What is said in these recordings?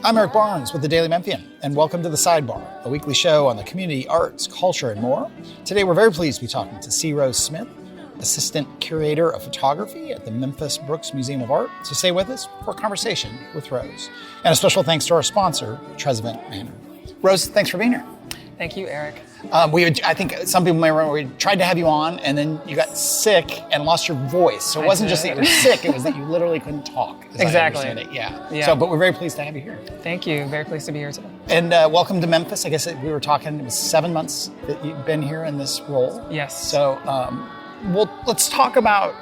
I'm Eric Barnes with the Daily Memphian, and welcome to The Sidebar, a weekly show on the community, arts, culture, and more. Today, we're very pleased to be talking to C. Rose Smith, Assistant Curator of Photography at the Memphis Brooks Museum of Art. So stay with us for a conversation with Rose. And a special thanks to our sponsor, Trezevant Manor. Rose, thanks for being here. Thank you, Eric. I think some people may remember we tried to have you on, and then you got sick and lost your voice. So it wasn't just that you were sick; it was that you literally couldn't talk. Exactly. Yeah. So, but we're very pleased to have you here. Thank you. Very pleased to be here today. And welcome to Memphis. I guess we were talking. It was 7 months that you've been here in this role. Yes. So, let's talk about.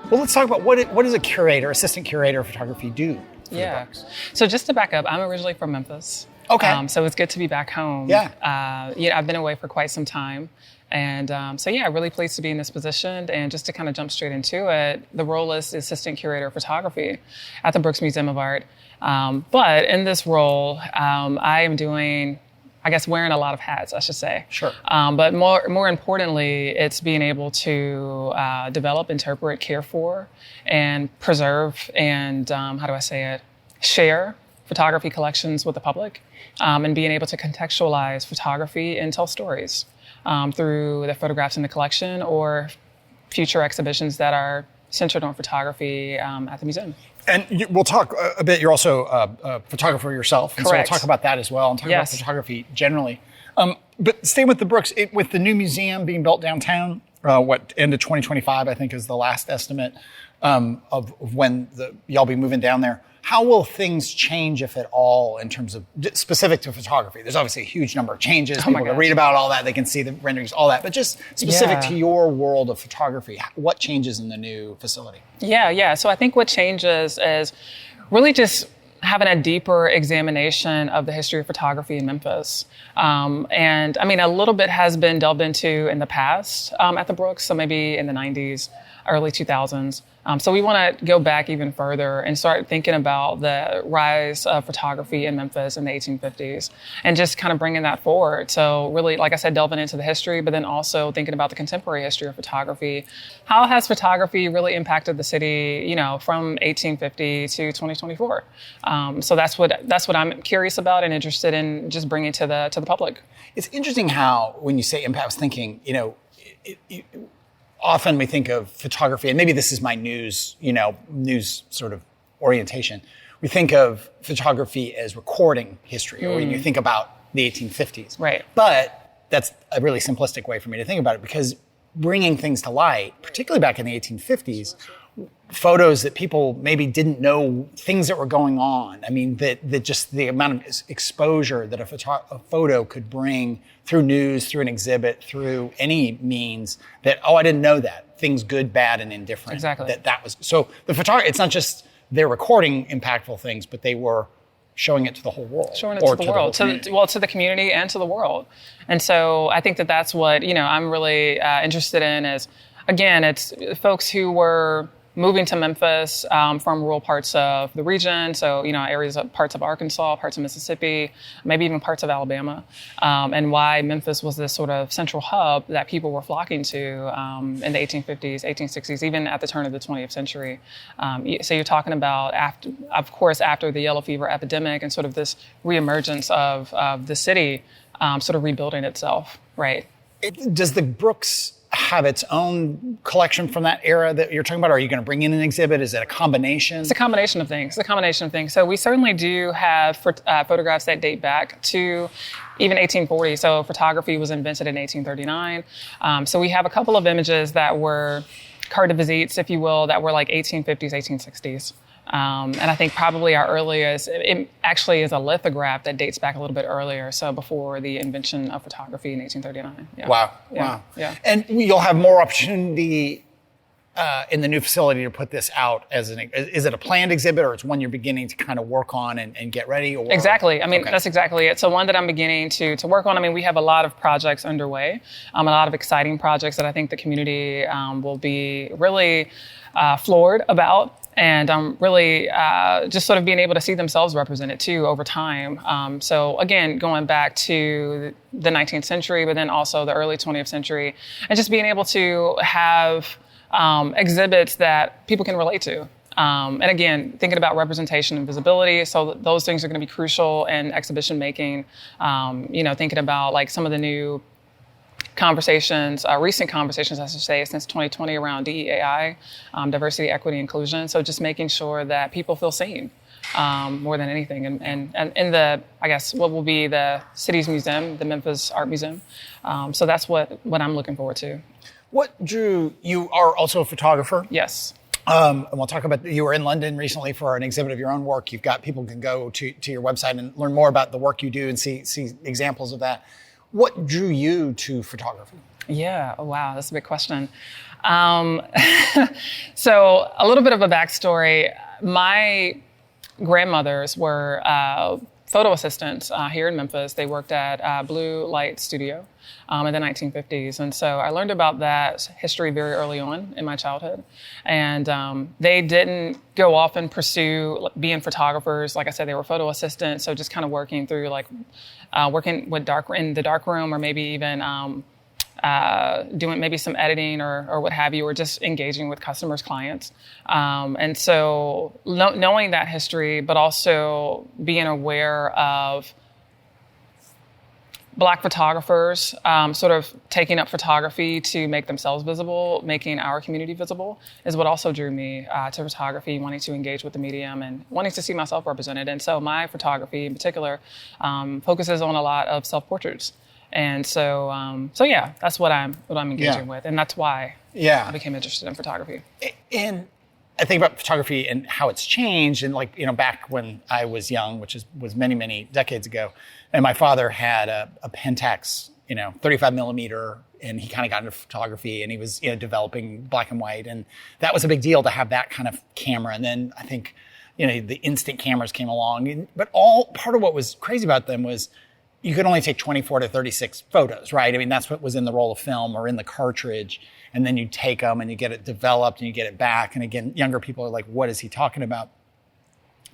What does a curator, assistant curator of photography do? Yeah. So just to back up, I'm originally from Memphis. Okay. So it's good to be back home. Yeah. I've been away for quite some time. And really pleased to be in this position. And just to kind of jump straight into it, the role is Assistant Curator of Photography at the Brooks Museum of Art. But in this role, I am doing, wearing a lot of hats, I should say. Sure. But more importantly, it's being able to develop, interpret, care for, and preserve, and share photography collections with the public, and being able to contextualize photography and tell stories through the photographs in the collection or future exhibitions that are centered on photography at the museum. And we'll talk a bit. You're also a photographer yourself. And correct. So we'll talk about that as well and talk about photography generally. But staying with the Brooks, with the new museum being built downtown, end of 2025, I think is the last estimate of when y'all be moving down there. How will things change, if at all, in terms of specific to photography? There's obviously a huge number of changes. People can read about all that. They can see the renderings, all that. But just specific to your world of photography, what changes in the new facility? Yeah. So I think what changes is really just having a deeper examination of the history of photography in Memphis. A little bit has been delved into in the past at the Brooks, so maybe in the 90s, early 2000s. So we want to go back even further and start thinking about the rise of photography in Memphis in the 1850s and just kind of bringing that forward. So really, like I said, delving into the history, but then also thinking about the contemporary history of photography. How has photography really impacted the city, from 1850 to 2024? So that's what I'm curious about and interested in just bringing to the public. It's interesting how, when you say impact, I was thinking, often we think of photography, and maybe this is my news sort of orientation. We think of photography as recording history, or when you think about the 1850s. Right. But that's a really simplistic way for me to think about it, because bringing things to light, particularly back in the 1850s, photos that people maybe didn't know, things that were going on. That just the amount of exposure that a photo could bring through news, through an exhibit, through any means that, I didn't know that. Things good, bad, and indifferent. Exactly. That was, so the photography, it's not just they're recording impactful things, but they were showing it to the whole world. Showing it to the world, to the community and to the world. And so I think that's what, I'm really interested in is, again, it's folks who were moving to Memphis from rural parts of the region, so parts of Arkansas, parts of Mississippi, maybe even parts of Alabama, and why Memphis was this sort of central hub that people were flocking to in the 1850s, 1860s, even at the turn of the 20th century. So you're talking about after the yellow fever epidemic and sort of this reemergence of the city sort of rebuilding itself, right? Does the Brooks have its own collection from that era that you're talking about? Or are you going to bring in an exhibit? Is it a combination? It's a combination of things. So we certainly do have photographs that date back to even 1840. So photography was invented in 1839. So we have a couple of images that were carte de visites, if you will, that were like 1850s, 1860s. And I think probably our earliest, it actually is a lithograph that dates back a little bit earlier, so before the invention of photography in 1839. Yeah. Wow. Yeah. And you'll have more opportunity in the new facility to put this out as is it a planned exhibit, or it's one you're beginning to kind of work on and get ready? Or? Exactly. That's exactly it. So one that I'm beginning to work on. We have a lot of projects underway, a lot of exciting projects that I think the community will be really floored about. And really just sort of being able to see themselves represented too over time. So again, going back to the 19th century, but then also the early 20th century, and just being able to have exhibits that people can relate to. And again, thinking about representation and visibility. So those things are going to be crucial in exhibition making. Thinking about like some of the new conversations, recent conversations, I should say, since 2020 around DEAI, diversity, equity, inclusion. So just making sure that people feel seen more than anything. And in the, I guess, what will be the city's museum, the Memphis Art Museum. So that's what I'm looking forward to. What drew, you are also a photographer? Yes. And we'll talk about, you were in London recently for an exhibit of your own work. You've got, people can go to your website and learn more about the work you do and see examples of that. What drew you to photography? Yeah, oh, wow, that's a big question. So a little bit of a backstory. My grandmothers were photo assistants here in Memphis. They worked at Blue Light Studio in the 1950s. And so I learned about that history very early on in my childhood. And they didn't go off and pursue being photographers. Like I said, they were photo assistants. So just kind of working through working with in the dark room, or maybe even doing maybe some editing or what have you, or just engaging with customers, clients. And so knowing that history, but also being aware of Black photographers sort of taking up photography to make themselves visible, making our community visible, is what also drew me to photography, wanting to engage with the medium and wanting to see myself represented. And so my photography in particular focuses on a lot of self-portraits. And so yeah, that's what I'm engaging with, and that's why I became interested in photography. And I think about photography and how it's changed, and back when I was young, which was many, many decades ago, and my father had a Pentax, 35 millimeter, and he kind of got into photography, and he was developing black and white, and that was a big deal to have that kind of camera. And then I think the instant cameras came along, but part of what was crazy about them was you could only take 24 to 36 photos, right? I mean, that's what was in the roll of film or in the cartridge. And then you take them and you get it developed and you get it back. And again, younger people are like, what is he talking about?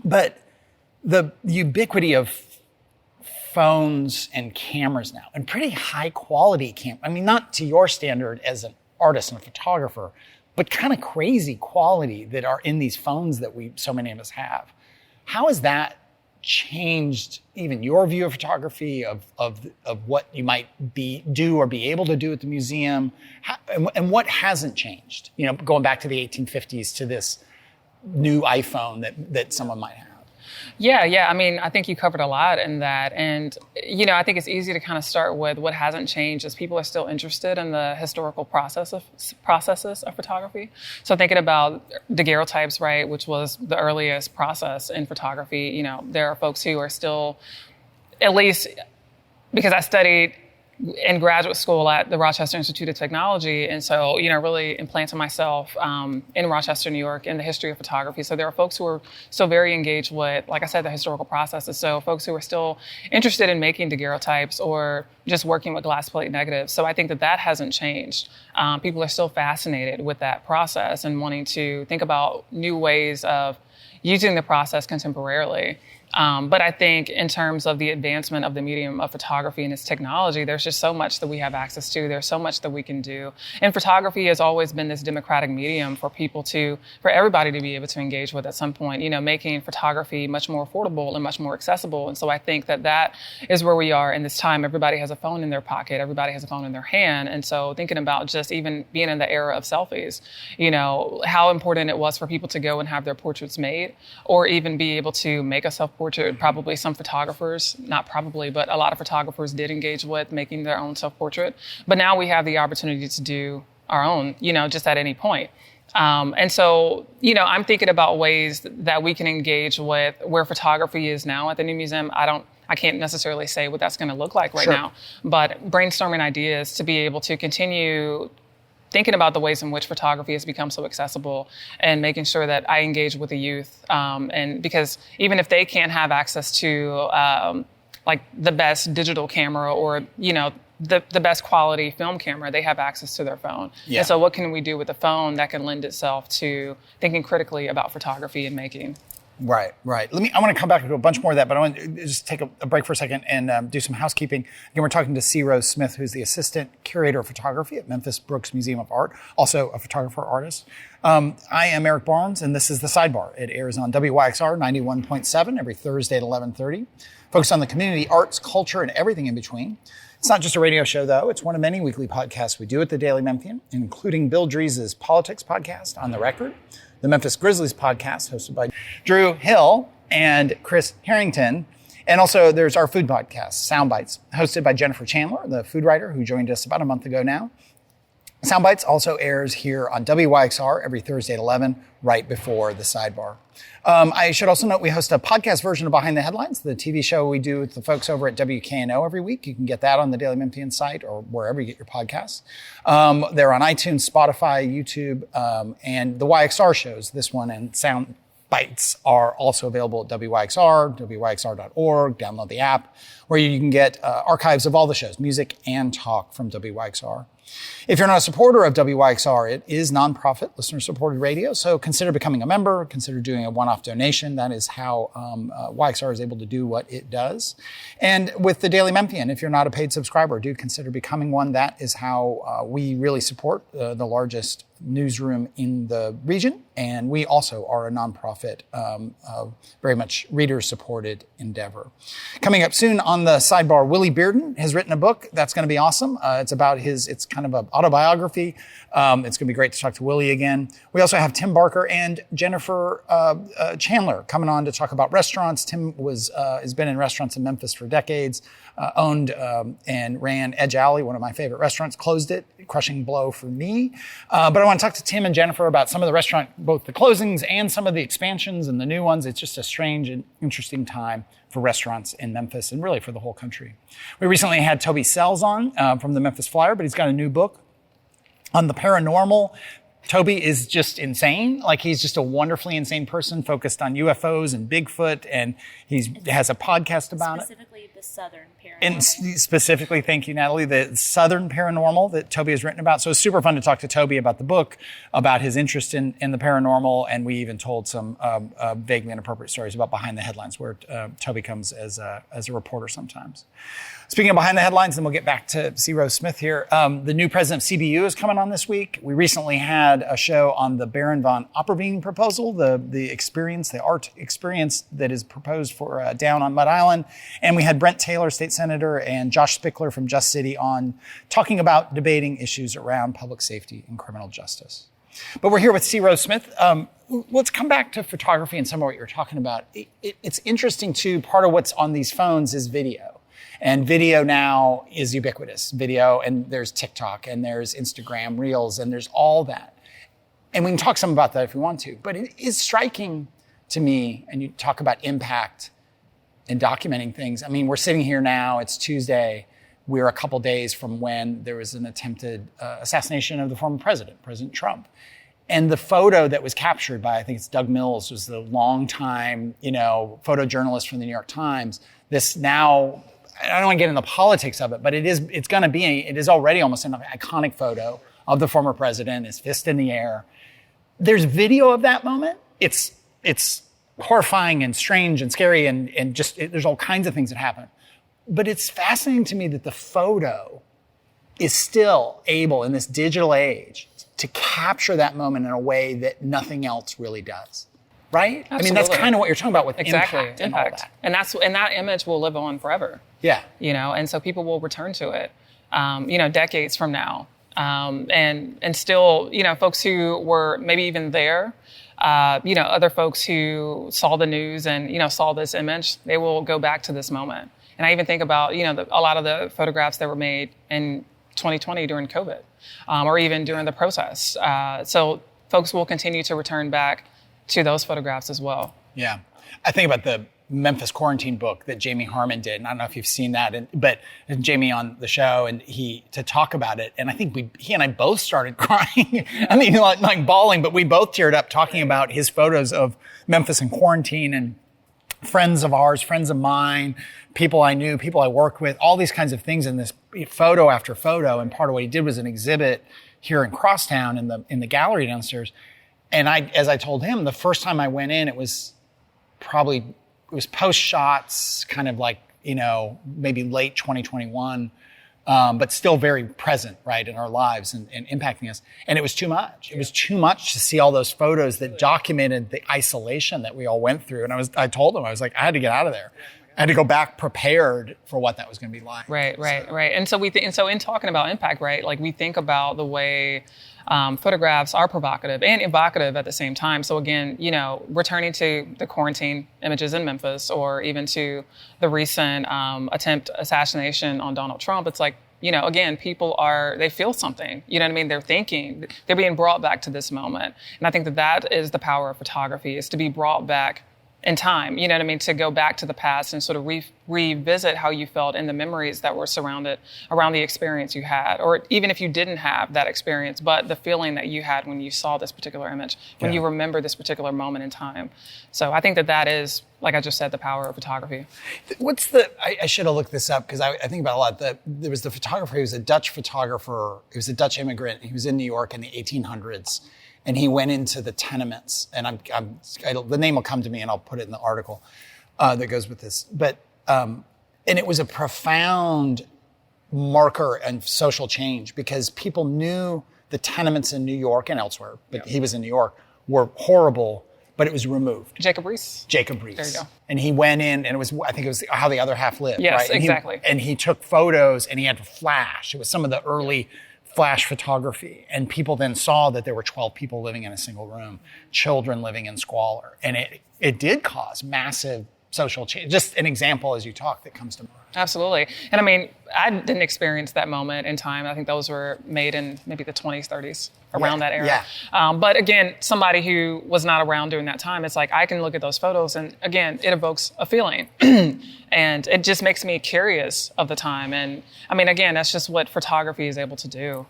But the ubiquity of phones and cameras now, and pretty high quality I mean, not to your standard as an artist and a photographer, but kind of crazy quality that are in these phones that so many of us have. How has that changed even your view of photography, of what you might do or be able to do at the museum, and what hasn't changed? Going back to the 1850s to this new iPhone that someone might have. Yeah. I mean, I think you covered a lot in that. And, I think it's easy to kind of start with what hasn't changed is people are still interested in the historical processes of photography. So thinking about daguerreotypes, right, which was the earliest process in photography, there are folks who are still, at least because I studied in graduate school at the Rochester Institute of Technology. And so, really implanted myself in Rochester, New York, in the history of photography. So there are folks who are still very engaged with, like I said, the historical processes. So folks who are still interested in making daguerreotypes or just working with glass plate negatives. So I think that hasn't changed. People are still fascinated with that process and wanting to think about new ways of using the process contemporarily. But I think in terms of the advancement of the medium of photography and its technology, there's just so much that we have access to. There's so much that we can do. And photography has always been this democratic medium for everybody to be able to engage with at some point, making photography much more affordable and much more accessible. And so I think that is where we are in this time. Everybody has a phone in their pocket. Everybody has a phone in their hand. And so thinking about just even being in the era of selfies, how important it was for people to go and have their portraits made, or even be able to make a self-portrait. Probably some photographers, not probably, but a lot of photographers did engage with making their own self-portrait. But now we have the opportunity to do our own, just at any point. And so, I'm thinking about ways that we can engage with where photography is now at the new museum. I can't necessarily say what that's going to look like right now, but brainstorming ideas to be able to continue thinking about the ways in which photography has become so accessible and making sure that I engage with the youth. And because even if they can't have access to like the best digital camera or, the best quality film camera, they have access to their phone. Yeah. And so what can we do with the phone that can lend itself to thinking critically about photography and making? Right. I want to come back to a bunch more of that, but I want to just take a break for a second and do some housekeeping. Again, we're talking to C. Rose Smith, who's the assistant curator of photography at Memphis Brooks Museum of Art, also a photographer artist. I am Eric Barnes, and this is The Sidebar. It airs on WYXR 91.7 every Thursday at 11:30. Focused on the community, arts, culture, and everything in between. It's not just a radio show, though. It's one of many weekly podcasts we do at the Daily Memphian, including Bill Dries' politics podcast, On the Record, the Memphis Grizzlies podcast, hosted by Drew Hill and Chris Harrington. And also there's our food podcast, Soundbites, hosted by Jennifer Chandler, the food writer who joined us about a month ago now. Soundbites also airs here on WYXR every Thursday at 11, right before The Sidebar. I should also note we host a podcast version of Behind the Headlines, the TV show we do with the folks over at WKNO every week. You can get that on the Daily Memphian site or wherever you get your podcasts. They're on iTunes, Spotify, YouTube, and the YXR shows. This one and Soundbites are also available at WYXR, WYXR.org. Download the app where you can get archives of all the shows, music and talk from WYXR. If you're not a supporter of WYXR, it is nonprofit, listener-supported radio, so consider becoming a member, consider doing a one-off donation. That is how YXR is able to do what it does. And with the Daily Memphian, if you're not a paid subscriber, do consider becoming one. That is how we really support the largest newsroom in the region, and we also are a nonprofit, very much reader-supported endeavor. Coming up soon on The Sidebar, Willie Bearden has written a book that's going to be awesome. It's about it's kind of an autobiography. It's going to be great to talk to Willie again. We also have Tim Barker and Jennifer Chandler coming on to talk about restaurants. Tim has been in restaurants in Memphis for decades, owned and ran Edge Alley, one of my favorite restaurants, closed it, crushing blow for me. But I want to talk to Tim and Jennifer about some of the restaurant, both the closings and some of the expansions and the new ones. It's just a strange and interesting time for restaurants in Memphis and really for the whole country. We recently had Toby Sells on from the Memphis Flyer, but he's got a new book on the paranormal. Toby is just insane. Like, he's just a wonderfully insane person focused on UFOs and Bigfoot, and he has a podcast about Specifically the Southern Paranormal. And specifically, thank you, Natalie, the Southern Paranormal that Toby has written about. So it's super fun to talk to Toby about the book, about his interest in the paranormal, and we even told some vaguely inappropriate stories about Behind the Headlines, where Toby comes as a reporter sometimes. Speaking of Behind the Headlines, then we'll get back to C. Rose Smith here. The new president of CBU is coming on this week. We recently had a show on the Baron von Opperveen proposal, the experience, the art experience that is proposed for down on Mud Island. And we had Brent Taylor, state senator, and Josh Spickler from Just City on talking about debating issues around public safety and criminal justice. But we're here with C. Rose Smith. Let's come back to photography and some of what you're talking about. It's interesting, too. Part of what's on these phones is video. And video now is ubiquitous. Video, and there's TikTok, and there's Instagram Reels, and there's all that. And we can talk some about that if we want to. But it is striking to me, and you talk about impact and documenting things. I mean, we're sitting here now, it's Tuesday. We're a couple days from when there was an attempted assassination of the former president, President Trump. And the photo that was captured by, I think it's Doug Mills, was the longtime, photojournalist from the New York Times. This now, I don't want to get into the politics of it, but it is already almost an iconic photo of the former president, his fist in the air. There's video of that moment. It's horrifying and strange and scary and just, there's all kinds of things that happen. But it's fascinating to me that the photo is still able in this digital age to capture that moment in a way that nothing else really does. Right? Absolutely. I mean, that's kind of what you're talking about with exactly. impact and all that. And that image will live on forever. Yeah. And so people will return to it, decades from now. And still, folks who were maybe even there, other folks who saw the news and, saw this image, they will go back to this moment. And I even think about, a lot of the photographs that were made in 2020 during COVID, or even during the protests. So folks will continue to return back to those photographs as well. Yeah. I think about the Memphis quarantine book that Jamie Harmon did. And I don't know if you've seen that, but Jamie on the show and to talk about it. And I think he and I both started crying. I mean, like bawling, but we both teared up talking about his photos of Memphis in quarantine and friends of ours, friends of mine, people I knew, people I worked with, all these kinds of things in this photo after photo. And part of what he did was an exhibit here in Crosstown in the gallery downstairs. And as I told him, the first time I went in, it was probably, it was post shots, kind of like, maybe late 2021, but still very present, right, in our lives and impacting us. And it was too much. It was too much to see all those photos that documented the isolation that we all went through. And I told them, I was like, I had to get out of there. I had to go back prepared for what that was going to be like. Right. And so in talking about impact, right, like we think about the way photographs are provocative and evocative at the same time. So again, returning to the quarantine images in Memphis, or even to the recent attempt assassination on Donald Trump, it's like, again, people they feel something, you know what I mean? They're thinking, they're being brought back to this moment. And I think that is the power of photography, is to be brought back in time, you know what I mean, to go back to the past and sort of revisit how you felt and the memories that were surrounded around the experience you had, or even if you didn't have that experience, but the feeling that you had when you saw this particular image, when you remember this particular moment in time. So I think that is, like I just said, the power of photography. I should have looked this up because I think about it a lot. There was the photographer, he was a Dutch photographer, he was a Dutch immigrant, he was in New York in the 1800s. And he went into the tenements, and the name will come to me, and I'll put it in the article that goes with this. But and it was a profound marker and social change, because people knew the tenements in New York and elsewhere, but he was in New York, were horrible, but it was removed. Jacob Riis. There you go. And he went in, and I think it was How the Other Half Lived. Yes, right? exactly. And he took photos, and he had to flash. It was some of the early flash photography, and people then saw that there were 12 people living in a single room, children living in squalor, and it did cause massive social change. Just an example as you talk that comes to mind. Absolutely. And I mean, I didn't experience that moment in time. I think those were made in maybe the 20s, 30s, around that era. Yeah. But again, somebody who was not around during that time, it's like I can look at those photos and again, it evokes a feeling. And it just makes me curious of the time. And I mean, again, that's just what photography is able to do,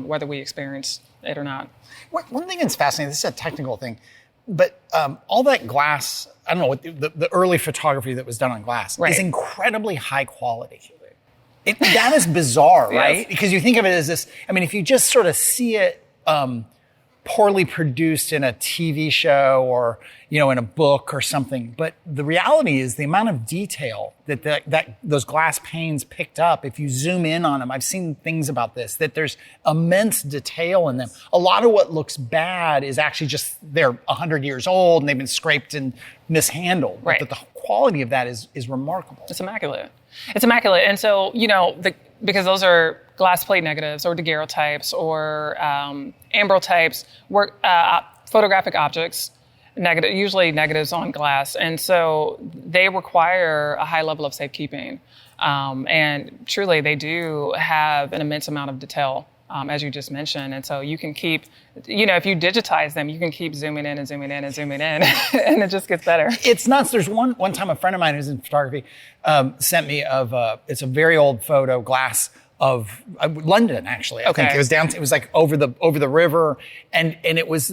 whether we experience it or not. One thing that's fascinating, this is a technical thing, but all that glass, I don't know, the early photography that was done on glass is incredibly high quality. That is bizarre, right? Yes. Because you think of it as this, I mean, if you just sort of see it poorly produced in a TV show or, in a book or something, but the reality is the amount of detail that those glass panes picked up, if you zoom in on them, I've seen things about this, that there's immense detail in them. A lot of what looks bad is actually just they're 100 years old and they've been scraped and mishandled. Right. But the quality of that is remarkable. It's immaculate. And so, because those are glass plate negatives or daguerreotypes or ambrotypes, photographic objects, usually negatives on glass. And so they require a high level of safekeeping. And truly, they do have an immense amount of detail, as you just mentioned. And so you can keep, if you digitize them, you can keep zooming in and zooming in and zooming in, and it just gets better. It's nuts. There's one time a friend of mine who's in photography sent me it's a very old photo, glass, of London, actually. I think it was down. It was like over the river, and it was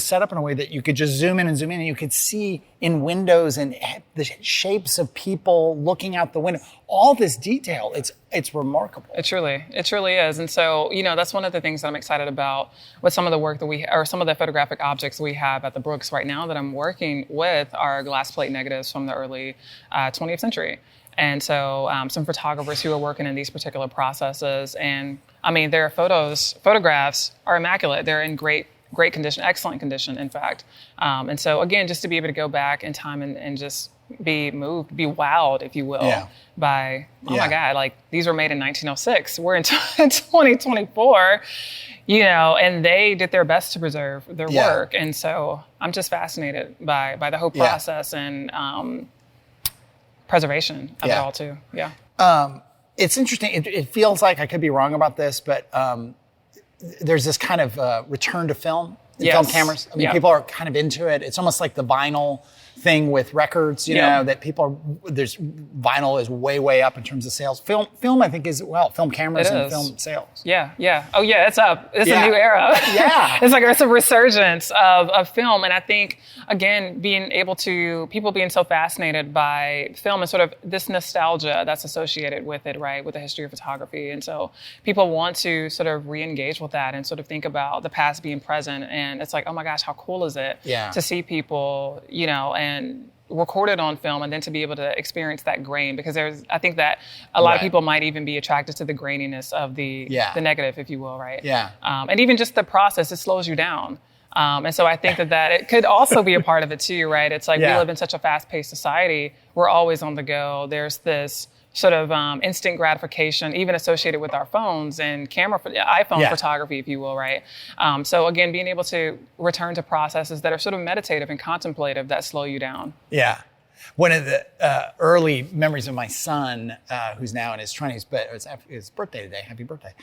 set up in a way that you could just zoom in, and you could see in windows and the shapes of people looking out the window. All this detail. It's remarkable. It truly is. And so, that's one of the things that I'm excited about with some of the work that some of the photographic objects we have at the Brooks right now that I'm working with are glass plate negatives from the early 20th century. And so some photographers who are working in these particular processes, and I mean, their photographs are immaculate. They're in great condition, excellent condition, in fact. And so again, just to be able to go back in time and just be moved, be wowed, if you will, by, my God, like these were made in 1906. We're in 2024, and they did their best to preserve their work. And so I'm just fascinated by the whole process and preservation of it all too. Yeah. It's interesting. It feels like I could be wrong about this, but there's this kind of return to film in film cameras. I mean, people are kind of into it. It's almost like the vinyl thing with records, you know, that vinyl is way up in terms of sales. Film I think film cameras and film sales. Yeah. Oh yeah, it's up. It's a new era. Yeah. It's a resurgence of film. And I think, again, people being so fascinated by film and sort of this nostalgia that's associated with it, right, with the history of photography. And so people want to sort of re-engage with that and sort of think about the past being present. And it's like, oh my gosh, how cool is it to see people, and and record it on film, and then to be able to experience that grain, because I think that a lot of people might even be attracted to the graininess of the negative, if you will, right? Yeah. And even just the process, it slows you down. And so I think that it could also be a part of it too, right? It's like we live in such a fast-paced society. We're always on the go. There's this sort of instant gratification, even associated with our phones and iPhone photography, if you will, right? So again, being able to return to processes that are sort of meditative and contemplative that slow you down. Yeah. One of the early memories of my son, who's now in his 20s, but it's his birthday today, happy birthday,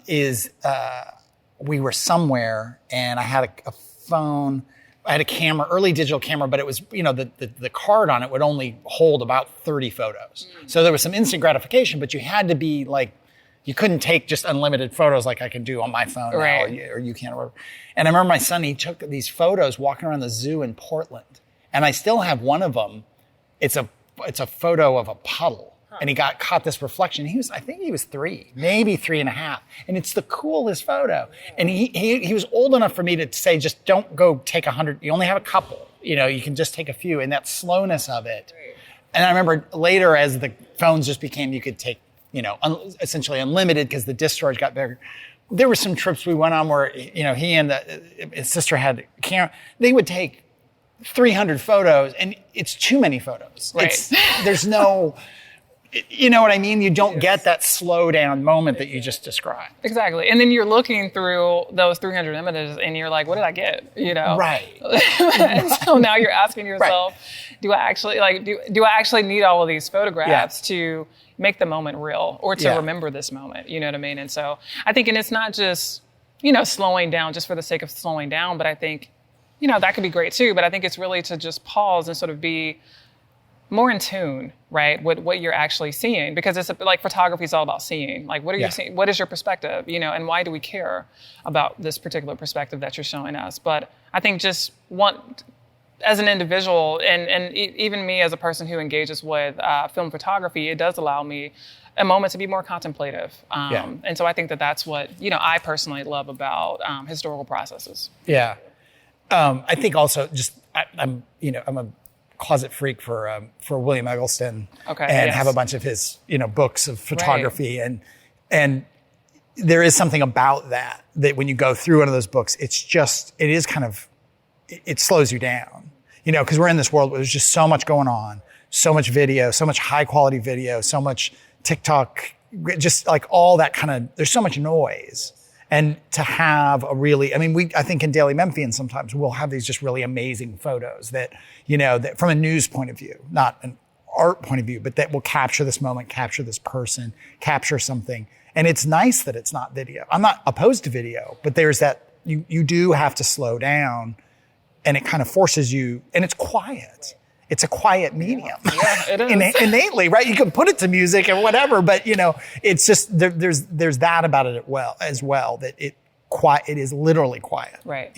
is we were somewhere and I had a phone. I had a camera, early digital camera, but it was, the card on it would only hold about 30 photos. So there was some instant gratification, but you had to be like, you couldn't take just unlimited photos like I can do on my phone now, or you can't. And I remember my son, he took these photos walking around the zoo in Portland. And I still have one of them. It's a photo of a puddle. And he caught this reflection. I think he was 3, maybe 3.5. And it's the coolest photo. And he was old enough for me to say, just don't go take 100. You only have a couple. You can just take a few. And that slowness of it. Right. And I remember later, as the phones just became, you could take, essentially unlimited because the disk storage got bigger. There were some trips we went on where, he and his sister had a camera. They would take 300 photos, and it's too many photos. Right. There's no... You know what I mean? You don't get that slow down moment that you just described. Exactly. And then you're looking through those 300 images and you're like, what did I get? Right. And so now you're asking yourself, do I actually need all of these photographs to make the moment real, or to remember this moment? You know what I mean? And so I think, and it's not just, slowing down just for the sake of slowing down, but I think, that could be great too. But I think it's really to just pause and sort of be more in tune, right, with what you're actually seeing, because it's like photography is all about seeing. Like, what are you seeing? What is your perspective? And why do we care about this particular perspective that you're showing us? But I think just as an individual, and even me as a person who engages with film photography, it does allow me a moment to be more contemplative. And so I think that's what I personally love about historical processes. Yeah, I think also just I'm a closet freak for William Eggleston, and have a bunch of his books of photography, and there is something about that when you go through one of those books, it slows you down, because we're in this world where there's just so much going on, so much video, so much high quality video, so much TikTok, just like all that there's so much noise. And to have I think in Daily Memphian sometimes we'll have these just really amazing photos that, that from a news point of view, not an art point of view, but that will capture this moment, capture this person, capture something. And it's nice that it's not video. I'm not opposed to video, but there's that, you do have to slow down, and it kind of forces you, and it's quiet. It's a quiet medium. Yeah, it is. Innately, right? You can put it to music or whatever, but it's just there's that about it as well that it is literally quiet. Right.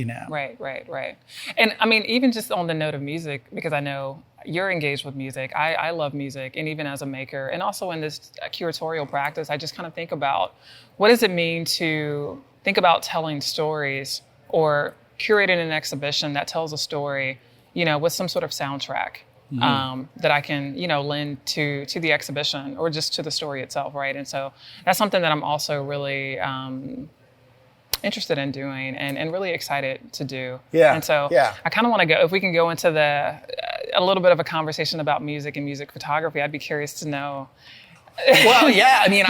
Right. And I mean, even just on the note of music, because I know you're engaged with music. I love music, and even as a maker, and also in this curatorial practice, I just kind of think about what does it mean to think about telling stories or curating an exhibition that tells a story, with some sort of soundtrack that I can, lend to the exhibition or just to the story itself, right? And so that's something that I'm also really interested in doing and really excited to do. Yeah. And so I kind of want to go, if we can go into a little bit of a conversation about music and music photography, I'd be curious to know. Well, yeah, I mean,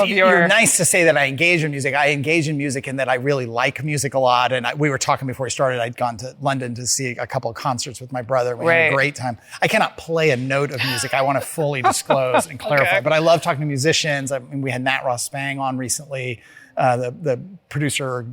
you're nice to say that I engage in music. I engage in music and that I really like music a lot. And we were talking before we started, I'd gone to London to see a couple of concerts with my brother. We had a great time. I cannot play a note of music. I want to fully disclose and clarify. But I love talking to musicians. We had Nat Ross Spang on recently, the producer,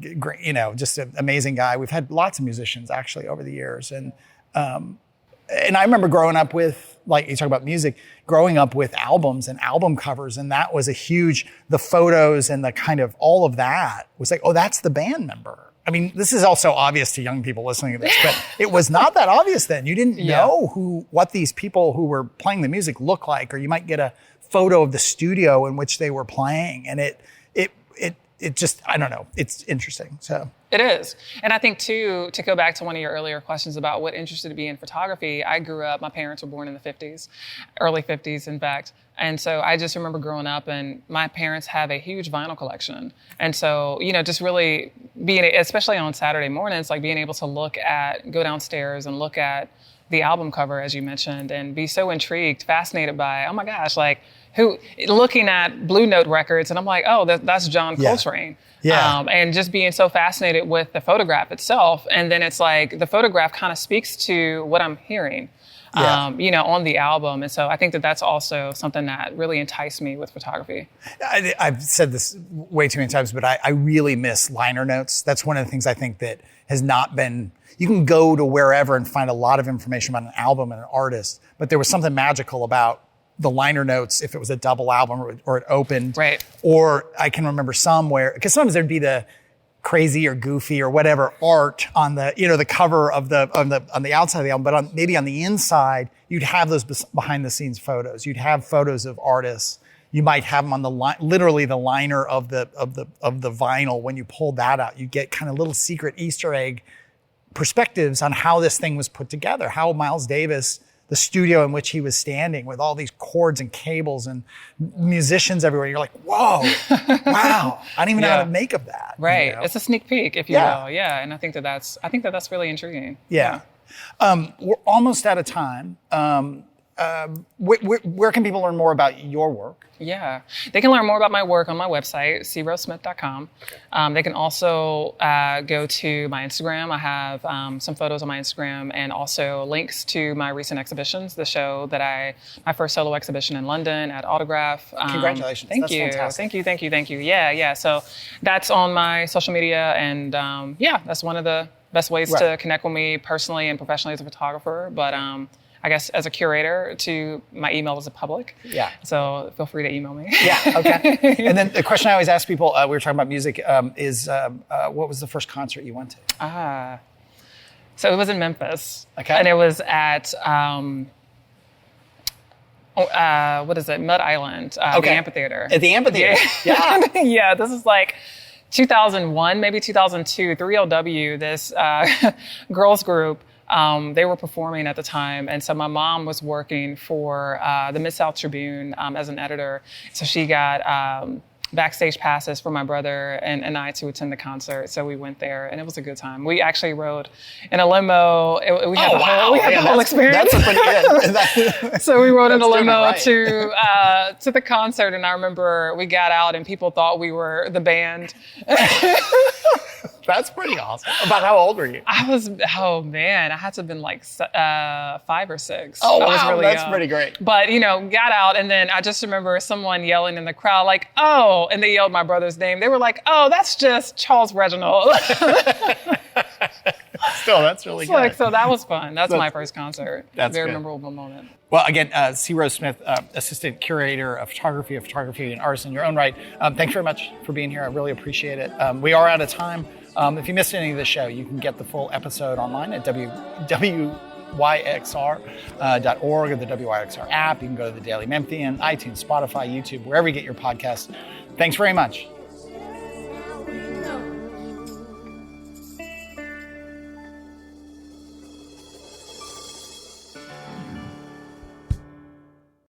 just an amazing guy. We've had lots of musicians actually over the years. And I remember growing up with, like you talk about music, growing up with albums and album covers, and that was the photos and the kind of all of that was like, oh, that's the band member. I mean, this is also obvious to young people listening to this, but it was not that obvious then. You didn't know what these people who were playing the music looked like, or you might get a photo of the studio in which they were playing, and it just, I don't know, it's interesting. So it is. And I think too, to go back to one of your earlier questions about what interested me in photography, I grew up, my parents were born in the 50s, early 50s, in fact. And so I just remember growing up, and my parents have a huge vinyl collection. And so, just really being, especially on Saturday mornings, like being able to go downstairs and look at the album cover, as you mentioned, and be so intrigued, fascinated by, oh my gosh, like looking at Blue Note records, and I'm like, oh, that's John Coltrane. Yeah. And just being so fascinated with the photograph itself. And then it's like the photograph kind of speaks to what I'm hearing, on the album. And so I think that that's also something that really enticed me with photography. I've said this way too many times, but I really miss liner notes. That's one of the things I think that has not been, you can go to wherever and find a lot of information about an album and an artist, but there was something magical about the liner notes if it was a double album or it opened. Right. Or I can remember because sometimes there'd be the crazy or goofy or whatever art on the, the cover of on the outside of the album, but maybe on the inside, you'd have those behind the scenes photos. You'd have photos of artists. You might have them on the literally the liner of the vinyl. When you pulled that out, you get kind of little secret Easter egg perspectives on how this thing was put together, how Miles Davis, the studio in which he was standing with all these cords and cables and musicians everywhere. You're like, whoa, wow. I don't even know how to make of that. Right. It's a sneak peek, if you will. Yeah. And I think that's really intriguing. Yeah. We're almost out of time. Where can people learn more about your work? Yeah, they can learn more about my work on my website, crosmith.com. Okay. They can also go to my Instagram. I have some photos on my Instagram and also links to my recent exhibitions, my first solo exhibition in London at Autograph. Congratulations. Thank you. Fantastic. Thank you. Yeah. So that's on my social media, and that's one of the best ways to connect with me personally and professionally as a photographer. But I guess as a curator, my email is public. Yeah. So feel free to email me. Yeah. Okay. And then the question I always ask people, we were talking about music, is what was the first concert you went to? So it was in Memphis. Okay. And it was at Mud Island, the amphitheater. At the amphitheater. Yeah. Yeah. This is like 2001, maybe 2002. 3LW, this girls group. They were performing at the time, and so my mom was working for the Mid-South Tribune as an editor, so she got backstage passes for my brother and I to attend the concert, so we went there, and it was a good time. We actually rode in a limo. We had the whole experience. That's a pretty, so we rode in a limo to the concert, and I remember we got out, and people thought we were the band. That's pretty awesome. About how old were you? I had to have been like 5 or 6. Oh, wow, I was really that's young. Pretty great. But, got out, and then I just remember someone yelling in the crowd, like, oh, and they yelled my brother's name. They were like, oh, that's just Charles Reginald. Still, that's really good. So that was fun. That's my first concert. That's Very good. memorable moment. Well, again, C. Rose Smith, Assistant Curator of Photography and Artist in your own right. Thanks very much for being here. I really appreciate it. We are out of time. If you missed any of the show, you can get the full episode online at wyxr.org or the WYXR app. You can go to the Daily Memphian, iTunes, Spotify, YouTube, wherever you get your podcasts. Thanks very much.